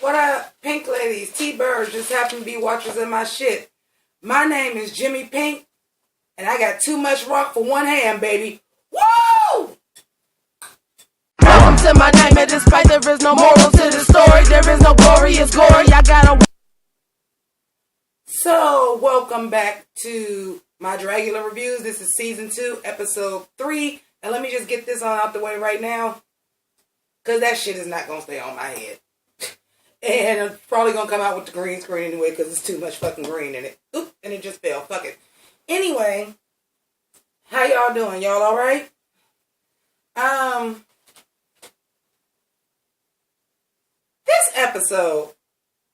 What up, Pynk ladies, T-Birds, just happen to be watchers of my shit. My name is Jimmi Pynk, and I got too much rock for one hand, baby. Woo! Welcome to my nightmare, despite there is no moral to the story. There is no glory, it's gory, I gotta... So, welcome back to my Dragula reviews. This is season 2, episode 3. And let me just get this on out the way right now, because that shit is not going to stay on my head. And I'm probably going to come out with the green screen anyway, because it's too much fucking green in it. Oop, and it just fell. Fuck it. Anyway, how y'all doing? Y'all alright? This episode,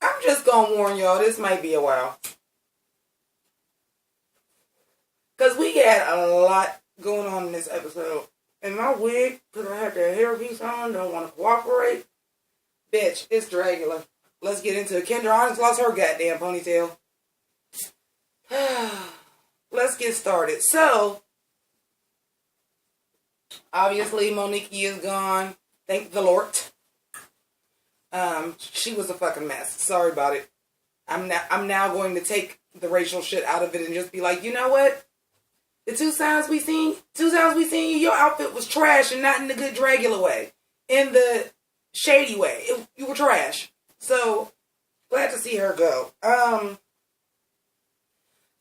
I'm just going to warn y'all, this might be a while. Because we got a lot going on in this episode. And my wig, because I had that hairpiece on, don't want to cooperate. Bitch, it's Dragula. Let's get into it. Kendra Onyx lost her goddamn ponytail. Let's get started. So, obviously Monique is gone. Thank the Lord. She was a fucking mess. Sorry about it. I'm now going to take the racial shit out of it and just be like, you know what? The two times we seen you, your outfit was trash and not in the good Dragula way. In the shady way. You were trash. So, glad to see her go.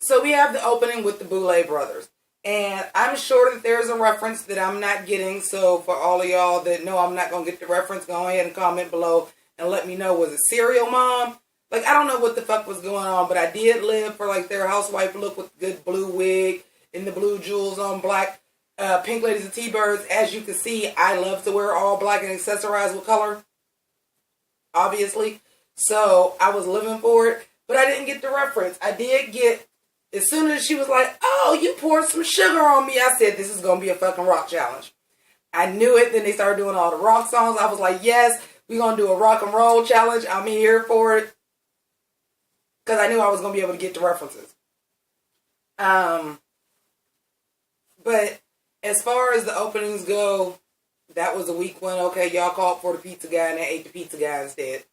So we have the opening with the Boule Brothers. And I'm sure that there's a reference that I'm not getting. So for all of y'all that know I'm not going to get the reference, go ahead and comment below and let me know. Was it Cereal Mom? Like, I don't know what the fuck was going on, but I did live for like their housewife look with the good blue wig and the blue jewels on black. Pink ladies and T-Birds, as you can see, I love to wear all black and accessorize with color. Obviously. So, I was living for it. But I didn't get the reference. I did get, as soon as she was like, oh, you poured some sugar on me, I said, this is going to be a fucking rock challenge. I knew it. Then they started doing all the rock songs. I was like, yes, we're going to do a rock and roll challenge. I'm here for it. Because I knew I was going to be able to get the references. But as far as the openings go, that was a weak one. Okay, y'all called for the pizza guy and they ate the pizza guy instead.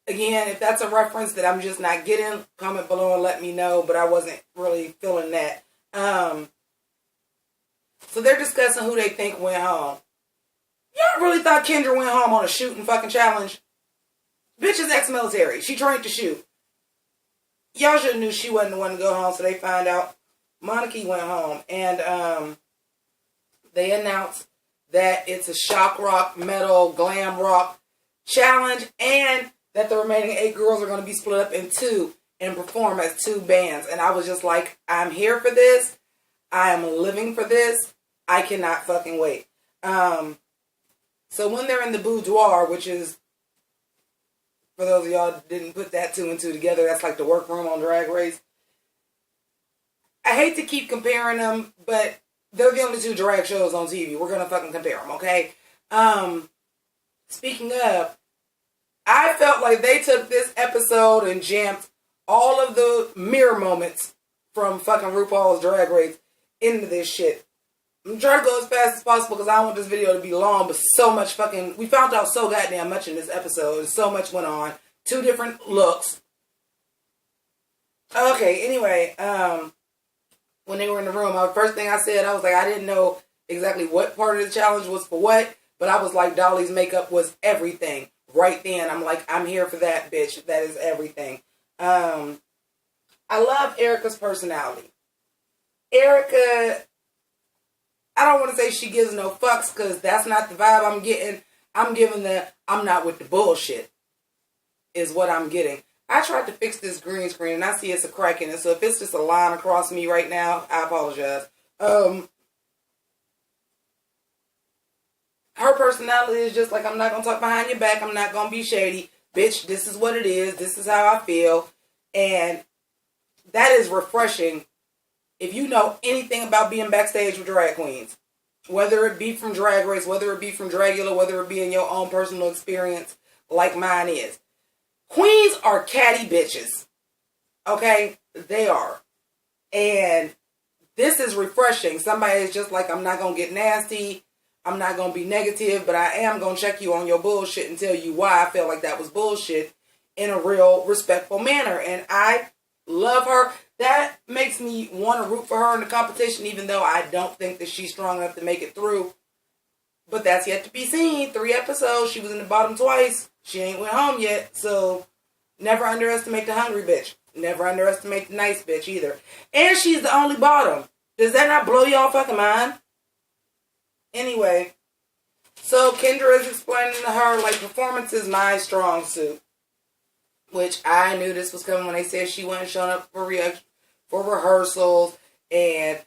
Again, if that's a reference that I'm just not getting, comment below and let me know. But I wasn't really feeling that. So they're discussing who they think went home. Y'all really thought Kendra went home on a shooting fucking challenge? Bitch is ex-military. She trained to shoot. Y'all should have knew she wasn't the one to go home, so they find out Monica went home. And they announced that it's a shock rock, metal, glam rock challenge, and that the remaining 8 girls are going to be split up in 2 and perform as 2 bands. And I was just like, I'm here for this. I am living for this. I cannot fucking wait. So when they're in the boudoir, which is, for those of y'all that didn't put that 2 and 2 together, that's like the workroom on Drag Race. I hate to keep comparing them, but they're the only 2 drag shows on TV. We're going to fucking compare them, okay? Speaking of, I felt like they took this episode and jammed all of the mirror moments from fucking RuPaul's Drag Race into this shit. I'm trying to go as fast as possible because I don't want this video to be long, but so much fucking... We found out so goddamn much in this episode. So much went on. 2 different looks. Okay, anyway, when they were in the room, the first thing I said, I was like, I didn't know exactly what part of the challenge was for what, but I was like, Dolly's makeup was everything. Right then, I'm like, I'm here for that, bitch. That is everything. I love Erica's personality. Erica, I don't want to say she gives no fucks, because that's not the vibe I'm getting. I'm giving the, I'm not with the bullshit, is what I'm getting. I tried to fix this green screen, and I see it's a crack in it, so if it's just a line across me right now, I apologize. Her personality is just like, I'm not going to talk behind your back, I'm not going to be shady. Bitch, this is what it is, this is how I feel, and that is refreshing if you know anything about being backstage with drag queens. Whether it be from Drag Race, whether it be from Dragula, whether it be in your own personal experience, like mine is. Queens are catty bitches. Okay? They are. And this is refreshing. Somebody is just like, I'm not going to get nasty. I'm not going to be negative, but I am going to check you on your bullshit and tell you why I felt like that was bullshit in a real respectful manner. And I love her. That makes me want to root for her in the competition, even though I don't think that she's strong enough to make it through. But that's yet to be seen. 3 episodes. She was in the bottom twice. She ain't went home yet. So never underestimate the hungry bitch. Never underestimate the nice bitch either. And she's the only bottom. Does that not blow y'all fucking mind? Anyway, so Kendra is explaining to her, like, performance is my strong suit. Which I knew this was coming when they said she wasn't showing up for rehearsals. And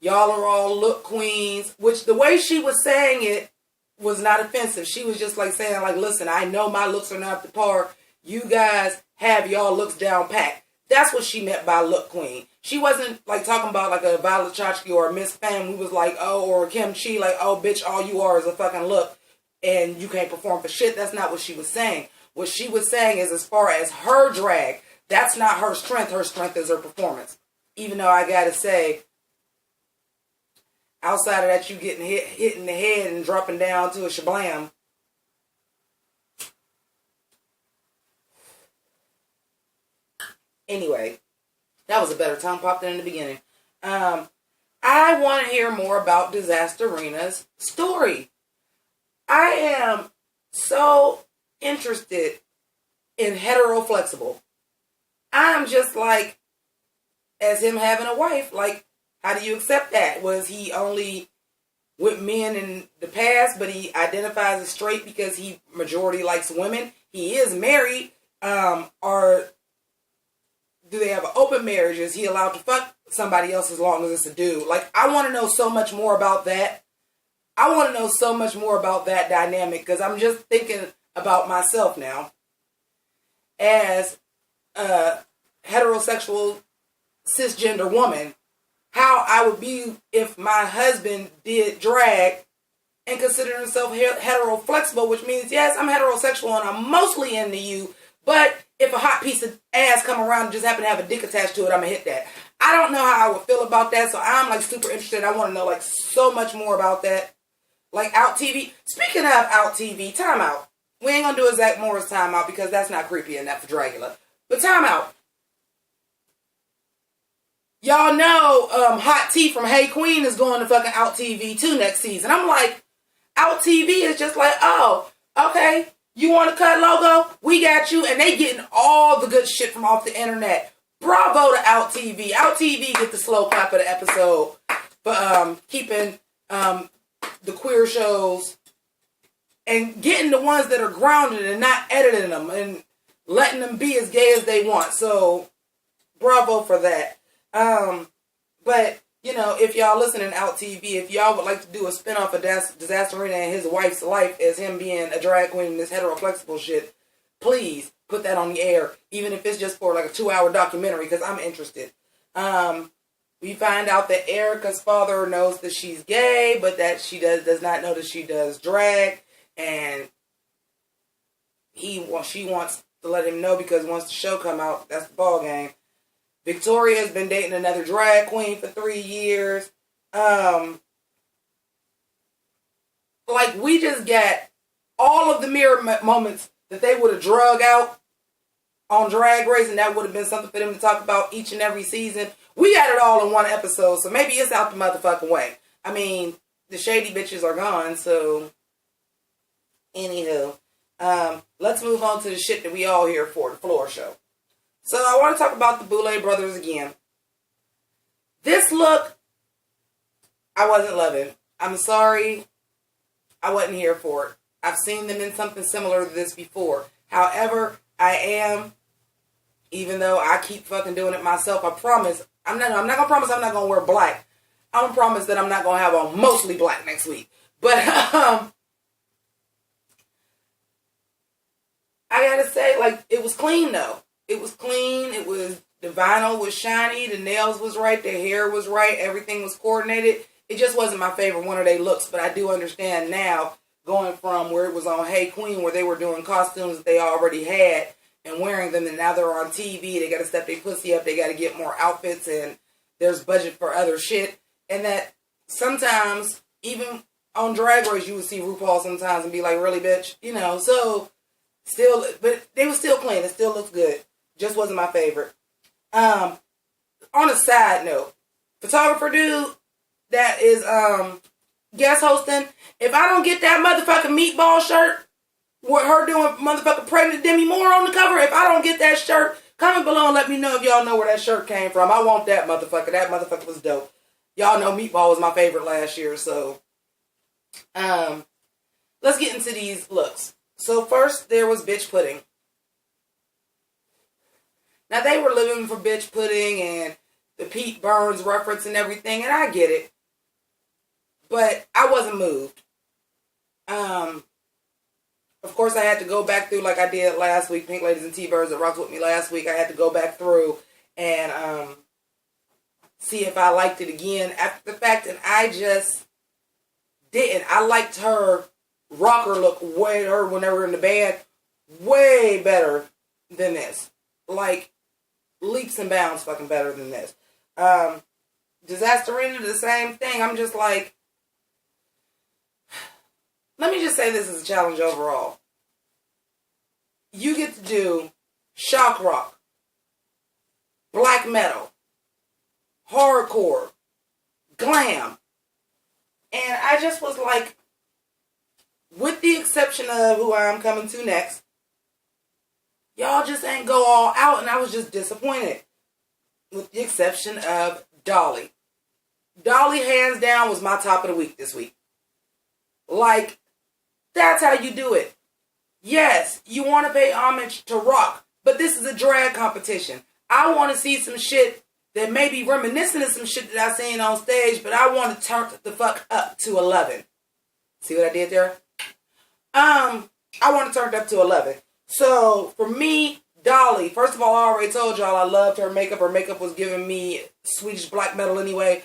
y'all are all look queens. Which the way she was saying it was not offensive. She was just like saying, like, listen, I know my looks are not up to par. You guys have y'all looks down pat. That's what she meant by look queen. She wasn't like talking about like a Violet Chachki or a Miss Fame who was like, oh, or Kim Chi, like, oh, bitch, all you are is a fucking look and you can't perform for shit. That's not what she was saying. What she was saying is, as far as her drag, that's not her strength. Her strength is her performance. Even though I gotta say, outside of that, you getting hit in the head and dropping down to a shablam. Anyway, that was a better tongue pop than in the beginning. I want to hear more about Disasterina's story. I am so interested in hetero-flexible. I'm just like, as him having a wife, like, how do you accept that? Was he only with men in the past, but he identifies as straight because he majority likes women? He is married, or do they have an open marriage? Is he allowed to fuck somebody else as long as it's a dude? Like, I want to know so much more about that. I want to know so much more about that dynamic, because I'm just thinking about myself now as a heterosexual cisgender woman, how I would be if my husband did drag and considered himself hetero-flexible, which means, yes, I'm heterosexual and I'm mostly into you, but if a hot piece of ass come around and just happen to have a dick attached to it, I'm going to hit that. I don't know how I would feel about that, so I'm, like, super interested. I want to know, like, so much more about that. Like, Out TV. Speaking of Out TV, time out. We ain't going to do a Zach Morris time out because that's not creepy enough for Dragula. But time out. Y'all know Hot Tea from Hey Queen is going to fucking Out TV too next season. I'm like, Out TV is just like, oh, okay, you want a cut logo? We got you. And they getting all the good shit from off the internet. Bravo to Out TV. Out TV get the slow clap of the episode for keeping the queer shows and getting the ones that are grounded and not editing them and letting them be as gay as they want. So, bravo for that. But, you know, if y'all listening Out TV, if y'all would like to do a spinoff of Disasterina and his wife's life as him being a drag queen in this hetero-flexible shit, please put that on the air, even if it's just for like a 2-hour documentary, because I'm interested. We find out that Erica's father knows that she's gay, but that she does not know that she does drag, and she wants to let him know because once the show come out, that's the ball game. Victoria has been dating another drag queen for 3 years. Like, we just got all of the mirror moments that they would have drug out on Drag Race, and that would have been something for them to talk about each and every season. We got it all in one episode, so maybe it's out the motherfucking way. I mean, the shady bitches are gone, so anywho. Let's move on to the shit that we all here for, the floor show. So I want to talk about the Boule Brothers again. This look, I wasn't loving. I'm sorry, I wasn't here for it. I've seen them in something similar to this before. However, I am, even though I keep fucking doing it myself, I promise, I'm not gonna promise I'm not gonna wear black. I'm gonna promise that I'm not gonna have on mostly black next week. But, I gotta say, like, it was clean though. It was clean. It was, the vinyl was shiny. The nails was right. The hair was right. Everything was coordinated. It just wasn't my favorite one of their looks, but I do understand now, going from where it was on Hey Queen, where they were doing costumes that they already had and wearing them, and now they're on TV. They got to step their pussy up. They got to get more outfits, and there's budget for other shit. And that sometimes, even on Drag Race, you would see RuPaul sometimes and be like, really, bitch? You know, so still, but they were still clean. It still looks good. Just wasn't my favorite. On a side note, photographer dude that is guest hosting, if I don't get that motherfucking meatball shirt with her doing motherfucking pregnant Demi Moore on the cover, if I don't get that shirt, comment below and let me know if y'all know where that shirt came from. I want that motherfucker. That motherfucker was dope. Y'all know Meatball was my favorite last year, so let's get into these looks. So first there was Bitch Pudding. Now they were living for Bitch Pudding and the Pete Burns reference and everything, and I get it. But I wasn't moved. Of course, I had to go back through like I did last week. Pink Ladies and T-Birds that rocked with me last week. I had to go back through and see if I liked it again after the fact, and I just didn't. I liked her rocker look when they were in the band way better than this. Like, leaps and bounds fucking better than this. Disasterina, the same thing. I'm just like, let me just say this is a challenge overall. You get to do shock rock, black metal, hardcore, glam. And I just was like, with the exception of who I'm coming to next, y'all just ain't go all out, and I was just disappointed. With the exception of Dolly. Dolly, hands down, was my top of the week this week. Like, that's how you do it. Yes, you want to pay homage to rock, but this is a drag competition. I want to see some shit that may be reminiscent of some shit that I seen on stage, but I want to turn the fuck up to 11. See what I did there? I want to turn it up to 11. So, for me, Dolly, first of all, I already told y'all I loved her makeup. Her makeup was giving me Swedish black metal anyway.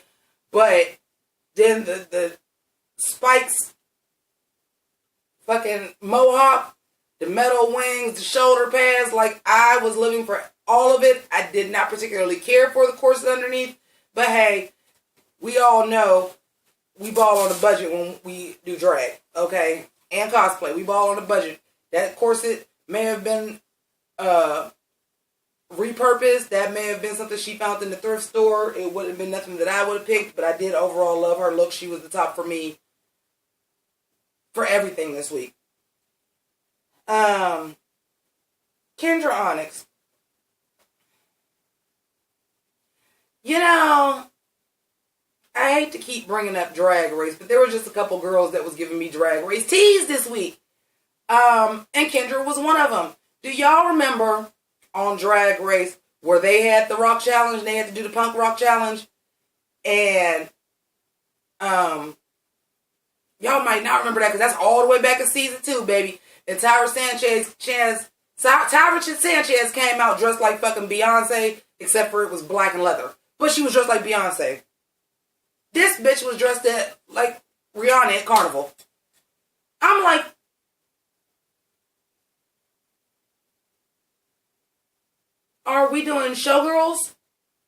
But then the spikes, fucking mohawk, the metal wings, the shoulder pads, like I was living for all of it. I did not particularly care for the corset underneath. But hey, we all know we ball on a budget when we do drag, okay? And cosplay. We ball on a budget. That corset may have been repurposed. That may have been something she found in the thrift store. It wouldn't have been nothing that I would have picked, but I did overall love her look. She was the top for me for everything this week. Kendra Onyx. You know, I hate to keep bringing up Drag Race, but there were just a couple girls that was giving me Drag Race tease this week. And Kendra was one of them. Do y'all remember on Drag Race where they had the rock challenge and they had to do the punk rock challenge? And y'all might not remember that because that's all the way back in season 2, baby. And Tyra Sanchez came out dressed like fucking Beyonce, except for it was black and leather. But she was dressed like Beyonce. This bitch was dressed like Rihanna at Carnival. I'm like, are we doing Showgirls?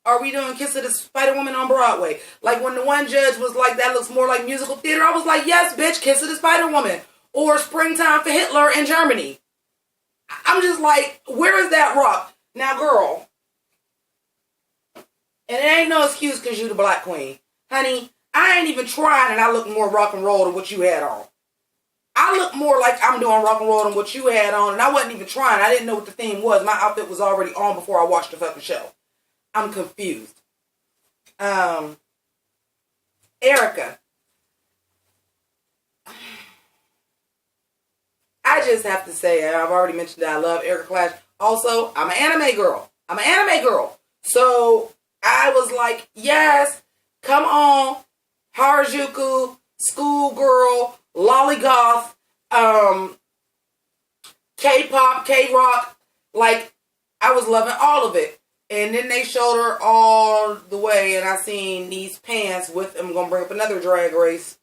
Are we doing Kiss of the Spider-Woman on Broadway? Like when the one judge was like, that looks more like musical theater, I was like, yes, bitch, Kiss of the Spider-Woman. Or Springtime for Hitler in Germany. I'm just like, where is that rock? Now, girl, and it ain't no excuse because you the black queen. Honey, I ain't even trying and I look more rock and roll than what you had on. I look more like I'm doing rock and roll than what you had on, and I wasn't even trying. I didn't know what the theme was. My outfit was already on before I watched the fucking show. I'm confused. Erica. I just have to say, and I've already mentioned that I love Erica Clash. Also, I'm an anime girl. So I was like, yes, come on, Harajuku, Schoolgirl, Lollygoth, K-pop, K-rock. Like, I was loving all of it. And then they showed her all the way, and I seen these pants with, I'm going to bring up another drag race.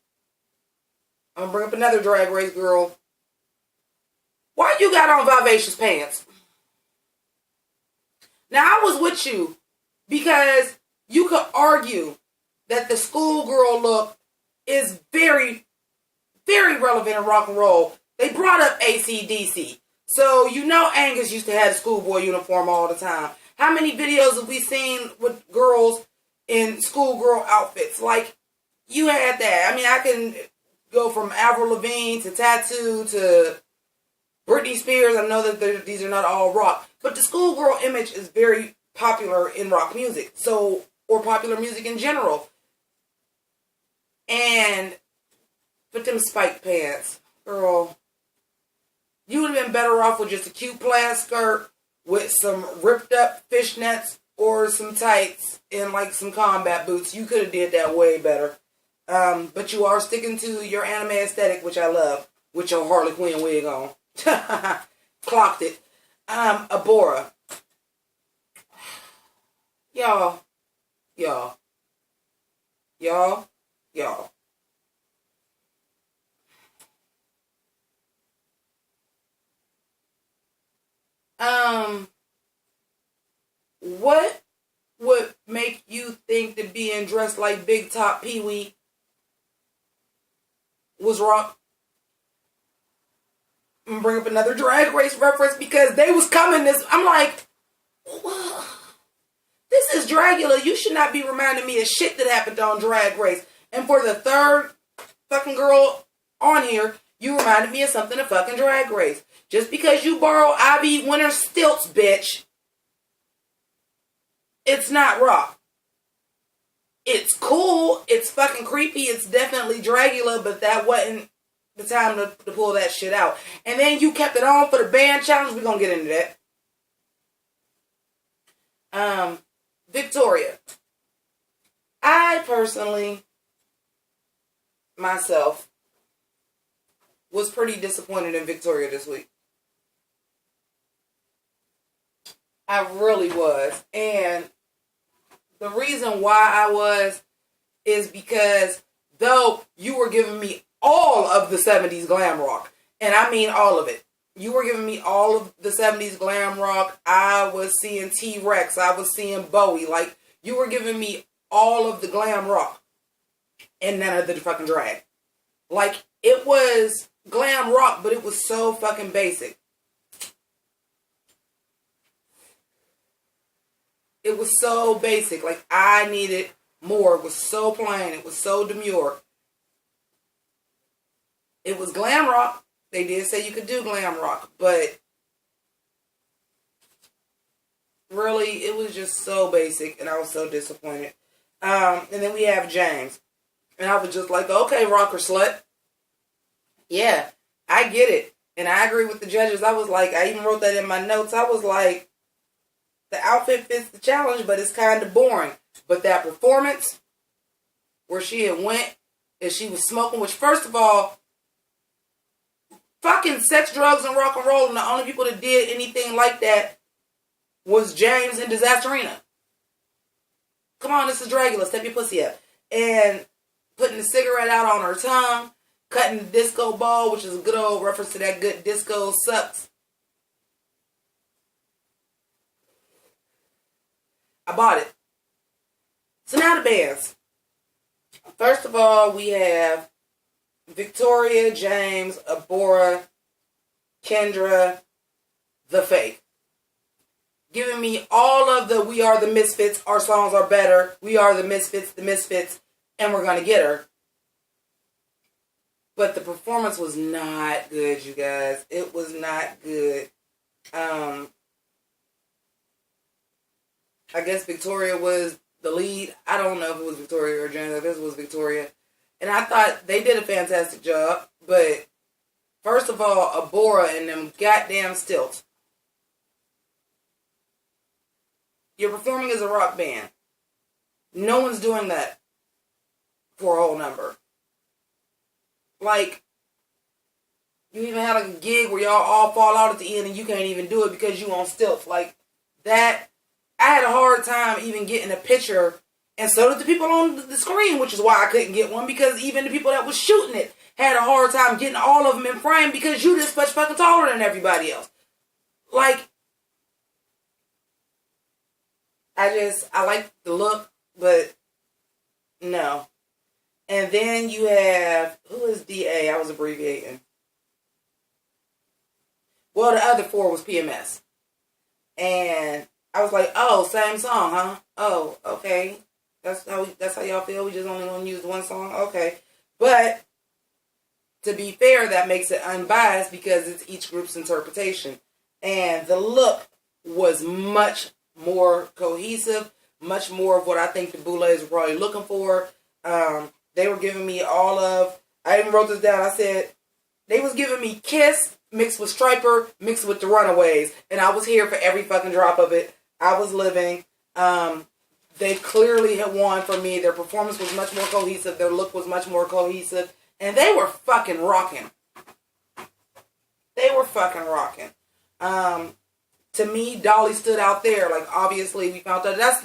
Girl. Why you got on Vivacious pants? Now, I was with you because you could argue that the schoolgirl look is very very relevant in rock and roll. They brought up AC/DC. So, you know Angus used to have the schoolboy uniform all the time. How many videos have we seen with girls in schoolgirl outfits? Like, you had that. I mean, I can go from Avril Lavigne to Tattoo to Britney Spears. I know that these are not all rock. But the schoolgirl image is very popular in rock music. So, or popular music in general. And, but them spiked pants, girl, you would have been better off with just a cute plaid skirt with some ripped up fishnets or some tights and like some combat boots. You could have did that way better. But you are sticking to your anime aesthetic, which I love, with your Harley Quinn wig on. Clocked it. Abora. Y'all. What would make you think that being dressed like Big Top Pee Wee was wrong? I'm gonna bring up another Drag Race reference because they was coming this. I'm like, what? This is Dragula. You should not be reminding me of shit that happened on Drag Race. And for the third fucking girl on here, you reminded me of something of fucking Drag Race. Just because you borrow Ivy Winter stilts, bitch, it's not rock. It's cool. It's fucking creepy. It's definitely Dragula, but that wasn't the time to pull that shit out. And then you kept it on for the band challenge. We're going to get into that. Victoria. I personally, myself, was pretty disappointed in Victoria this week. I really was. And the reason why I was is because though you were giving me all of the 70s glam rock, and I mean all of it. You were giving me all of the 70s glam rock. I was seeing T-Rex. I was seeing Bowie. Like, you were giving me all of the glam rock and none of the fucking drag. Like, it was glam rock, but it was so fucking basic. It was so basic. Like, I needed more. It was so plain. It was so demure. It was glam rock. They did say you could do glam rock, but really, it was just so basic, and I was so disappointed. And then we have James. And I was just like, okay, rocker slut. Yeah, I get it. And I agree with the judges. I was like, I even wrote that in my notes. I was like, the outfit fits the challenge, but it's kind of boring. But that performance, where she had went, and she was smoking, which first of all, fucking sex, drugs, and rock and roll, and the only people that did anything like that was James and Disasterina. Come on, this is Dragula. Step your pussy up. And putting the cigarette out on her tongue, cutting the disco ball, which is a good old reference to that good disco sucks. I bought it. So now the bands. First of all, we have Victoria, James, Abora, Kendra, The Fake. Giving me all of the We Are the Misfits, our songs are better, we are the Misfits, and we're going to get her. But the performance was not good, you guys. It was not good. I guess Victoria was the lead. I don't know if it was Victoria or James. I guess it was Victoria. And I thought they did a fantastic job. But first of all, Abora and them goddamn stilts. You're performing as a rock band. No one's doing that for a whole number. Like, you even had like a gig where y'all all fall out at the end and you can't even do it because you on stilts. Like, that, I had a hard time even getting a picture, and so did the people on the screen, which is why I couldn't get one, because even the people that was shooting it had a hard time getting all of them in frame because you this much fucking taller than everybody else. Like, I like the look, but no. And then you have, who is DA? I was abbreviating. Well, the other 4 was PMS. And I was like, oh, same song, huh? Oh, okay. That's how y'all feel? We just only want to use one song? Okay. But, to be fair, that makes it unbiased because it's each group's interpretation. And the look was much more cohesive, much more of what I think the Boules were probably looking for. They were giving me all of, I even wrote this down, I said, they was giving me Kiss mixed with Striper, mixed with the Runaways. And I was here for every fucking drop of it. I was living. They clearly had won for me. Their performance was much more cohesive. Their look was much more cohesive. And they were fucking rocking. They were fucking rocking. To me, Dolly stood out there. Like, obviously, we found out.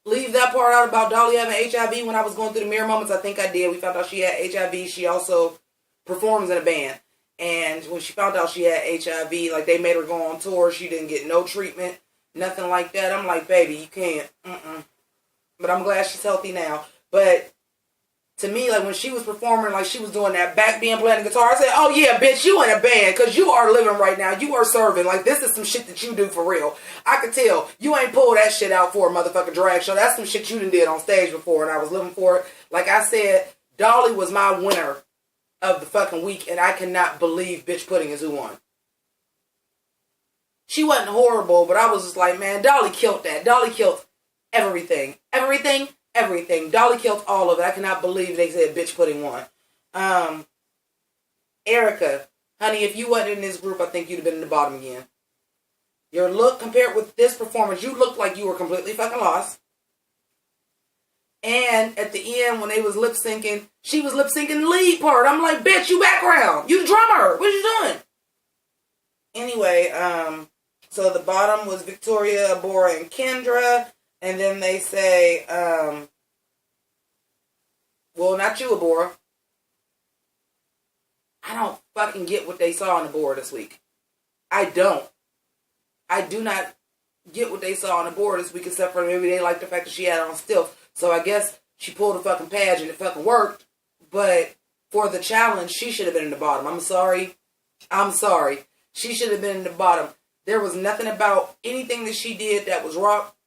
Leave that part out about Dolly having HIV. When I was going through the mirror moments, I think I did. We found out she had HIV. She also performs in a band. And when she found out she had HIV, like, they made her go on tour. She didn't get no treatment. Nothing like that. I'm like, baby, you can't. But I'm glad she's healthy now. But to me, like, when she was performing, like, she was doing that back being playing the guitar, I said, oh, yeah, bitch, you in a band, because you are living right now. You are serving. Like, this is some shit that you do for real. I could tell. You ain't pulled that shit out for a motherfucking drag show. That's some shit you done did on stage before, and I was living for it. Like I said, Dolly was my winner of the fucking week, and I cannot believe Bitch Pudding is who won. She wasn't horrible, but I was just like, man, Dolly killed that. Dolly killed everything. Everything. Dolly killed all of it. I cannot believe they said Bitch Pudding won. Erica, honey, if you wasn't in this group, I think you'd have been in the bottom again. Your look compared with this performance, you looked like you were completely fucking lost. And at the end, when they was lip syncing, she was lip syncing the lead part. I'm like, bitch, you background. You the drummer. What you doing? Anyway, so the bottom was Victoria, Abora, and Kendra. And then they say, well, not you, Abora. I don't fucking get what they saw on the board this week. I don't. I do not get what they saw on the board this week, except for maybe they liked the fact that she had on stilts. So I guess she pulled a fucking page and it fucking worked. But for the challenge, she should have been in the bottom. I'm sorry. She should have been in the bottom. There was nothing about anything that she did that was rock.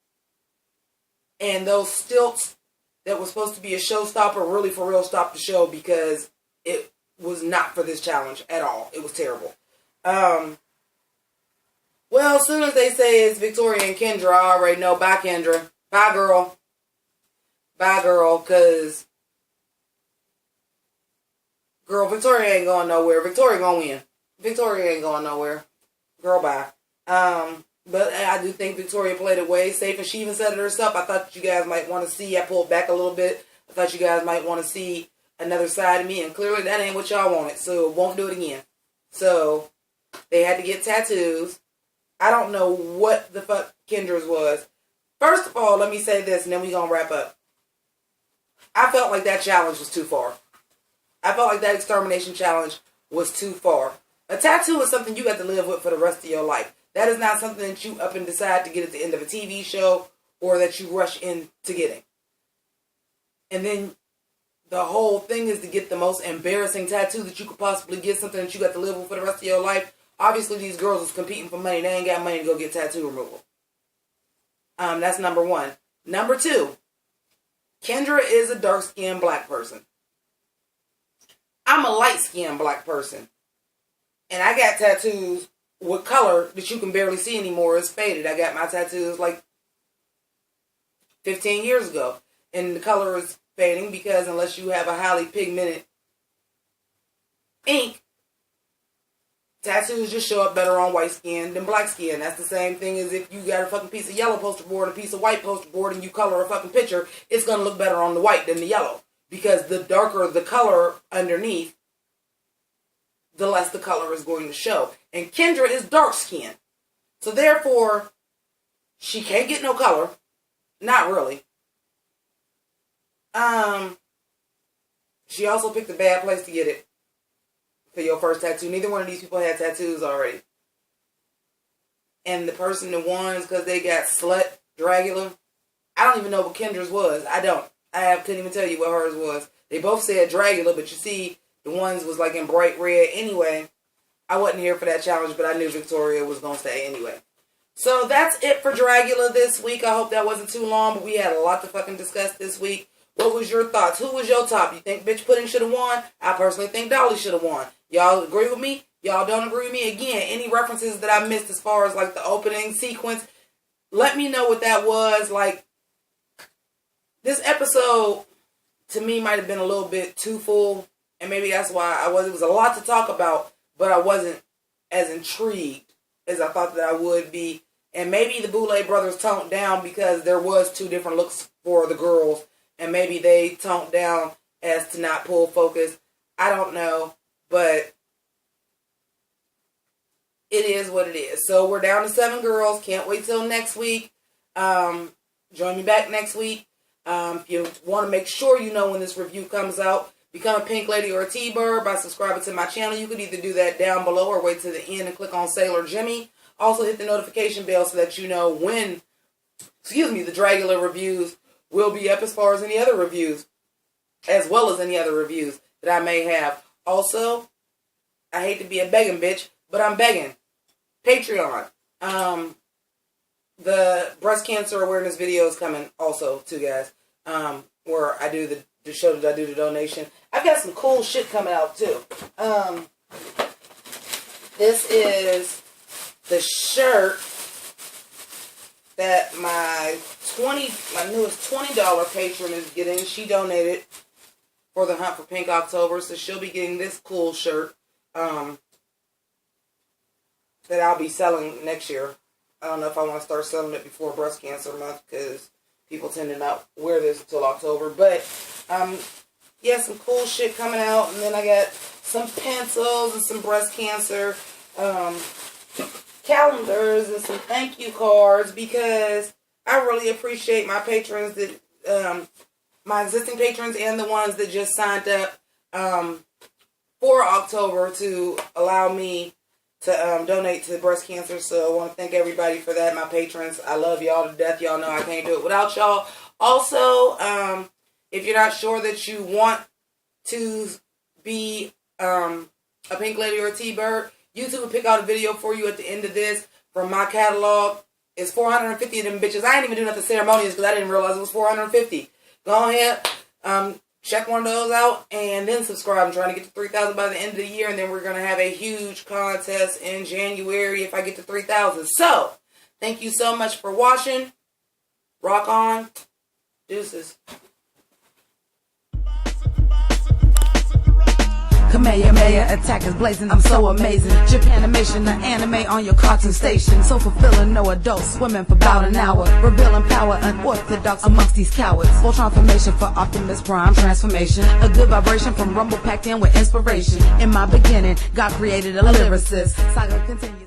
And those stilts that was supposed to be a showstopper really for real stopped the show because it was not for this challenge at all. It was terrible. Well, as soon as they say it's Victoria and Kendra, I already know. Bye, Kendra. Bye, girl. Bye, girl, because girl, Victoria ain't going nowhere. Victoria gonna win. Victoria ain't going nowhere. Girl, bye. But I do think Victoria played it way safe, and she even said it herself. I thought you guys might want to see, I pulled back a little bit. I thought you guys might want to see another side of me, and clearly that ain't what y'all wanted, so won't do it again. So, they had to get tattoos. I don't know what the fuck Kendra's was. First of all, let me say this, and then we gonna wrap up. I felt like that challenge was too far. I felt like that extermination challenge was too far. A tattoo is something you have to live with for the rest of your life. That is not something that you up and decide to get at the end of a TV show or that you rush into getting. And then the whole thing is to get the most embarrassing tattoo that you could possibly get, something that you got to live with for the rest of your life. Obviously, these girls was competing for money. They ain't got money to go get tattoo removal. That's number one. Number two, Kendra is a dark-skinned black person. I'm a light-skinned black person. And I got tattoos with color that you can barely see anymore. It's faded. I got my tattoos like 15 years ago. And the color is fading because unless you have a highly pigmented ink, tattoos just show up better on white skin than black skin. That's the same thing as if you got a fucking piece of yellow poster board and a piece of white poster board and you color a fucking picture, it's going to look better on the white than the yellow. Because the darker the color underneath, the less the color is going to show. And Kendra is dark skinned. So therefore, she can't get no color. Not really. She also picked a bad place to get it for your first tattoo. Neither one of these people had tattoos already. And the person that won is because they got slut, Dragula. I don't even know what Kendra's was. I don't. Couldn't even tell you what hers was. They both said Dragula, but you see, the ones was like in bright red. Anyway, I wasn't here for that challenge, but I knew Victoria was going to stay anyway. So that's it for Dragula this week. I hope that wasn't too long, but we had a lot to fucking discuss this week. What was your thoughts? Who was your top? You think Bitch Pudding should have won? I personally think Dolly should have won. Y'all agree with me? Y'all don't agree with me? Again, any references that I missed as far as like the opening sequence, let me know what that was. Like, this episode to me might have been a little bit too full, and maybe that's why it was a lot to talk about, but I wasn't as intrigued as I thought that I would be. And maybe the Boule Brothers toned down because there was 2 different looks for the girls, and maybe they toned down as to not pull focus. I don't know, but it is what it is. So we're down to 7 girls. Can't wait till next week. Join me back next week. If you want to make sure you know when this review comes out, become a Pink Lady or a T-Bird by subscribing to my channel. You could either do that down below or wait to the end and click on Sailor Jimmy. Also hit the notification bell so that you know when, the Dragula reviews will be up, as far as any other reviews, as well as any other reviews that I may have. Also, I hate to be a begging bitch, but I'm begging. Patreon. The breast cancer awareness video is coming also too, guys. Where I do the show that I do the donation. I've got some cool shit coming out too. This is the shirt that my newest $20 patron is getting. She donated for the Hunt for Pink October, so she'll be getting this cool shirt that I'll be selling next year. I don't know if I want to start selling it before breast cancer month because people tend to not wear this until October. But, yeah, some cool shit coming out. And then I got some pencils and some breast cancer calendars and some thank you cards because I really appreciate my patrons, that my existing patrons and the ones that just signed up for October to allow me to donate to breast cancer. So I want to thank everybody for that, my patrons. I love y'all to death. Y'all know I can't do it without y'all. Also, if you're not sure that you want to be a Pink Lady or a T-Bird, YouTube will pick out a video for you at the end of this from my catalog. It's 450 of them bitches. I didn't even do nothing ceremonious because I didn't realize it was 450. Go ahead, check one of those out, and then subscribe. I'm trying to get to 3,000 by the end of the year, and then we're going to have a huge contest in January if I get to 3,000. So, thank you so much for watching. Rock on. Deuces. Kamehameha attack is blazing, I'm so amazing. Japanimation, the anime on your cartoon station. So fulfilling, no adults swimming for about an hour. Revealing power, unorthodox amongst these cowards. Full transformation for Optimus Prime transformation. A good vibration from Rumble packed in with inspiration. In my beginning, God created a lyricist. Saga continues.